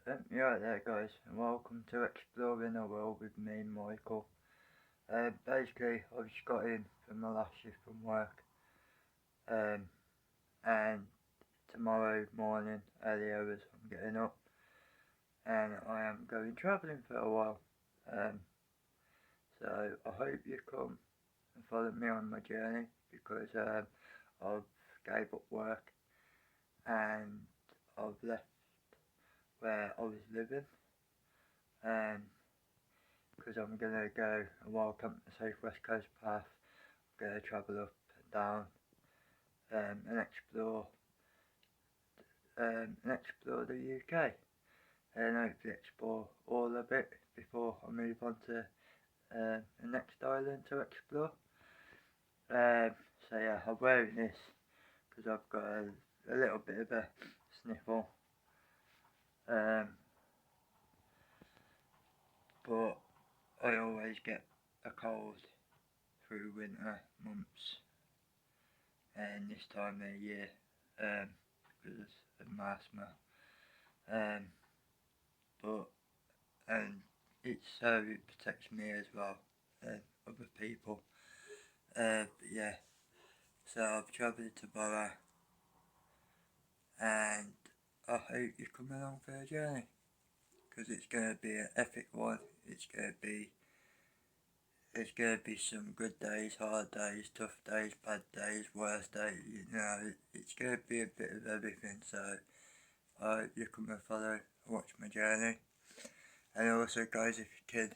You're right there, guys, and welcome to Exploring the World with me, Michael. Basically, I've just got in from my last shift from work, and tomorrow morning, early hours, I'm getting up, and I am going travelling for a while. So I hope you come and follow me on my journey, because I've gave up work, and I've left where I was living, because I'm going to go and walk up the South West Coast Path. I'm going to travel up and down, and explore the UK, and hopefully explore all of it before I move on to the next island to explore. So yeah, I'm wearing this because I've got a little bit of a sniffle, but I always get a cold through winter months and this time of year, because of my asthma. But it's so it protects me as well and other people. But yeah, so I've travelled to Borough, and I hope you come along for a journey, because it's going to be an epic one. It's going to be some good days, hard days, tough days, bad days, worst days. It's going to be a bit of everything. So I hope you come and follow and watch my journey. And also, guys, if you could,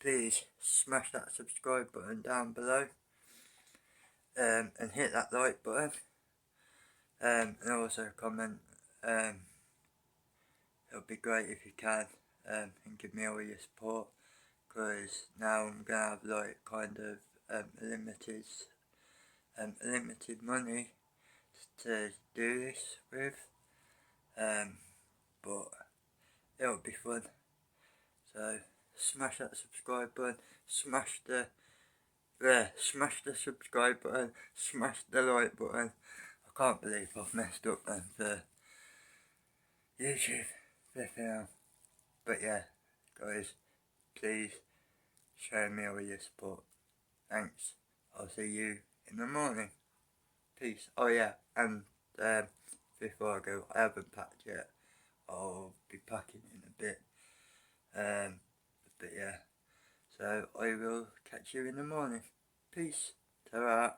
please smash that subscribe button down below, and hit that like button, and also comment. It would be great if you can, and give me all your support, because now I'm gonna have like kind of limited money to do this with, but it'll be fun. So smash that subscribe button, smash the subscribe button, smash the like button. I can't believe I've messed up then for YouTube, flipping hell. But yeah, guys, please show me all your support. Thanks. I'll see you in the morning. Peace. Oh yeah, and before I go, I haven't packed yet. I'll be packing in a bit. But yeah, so I will catch you in the morning. Peace. Ta-ra.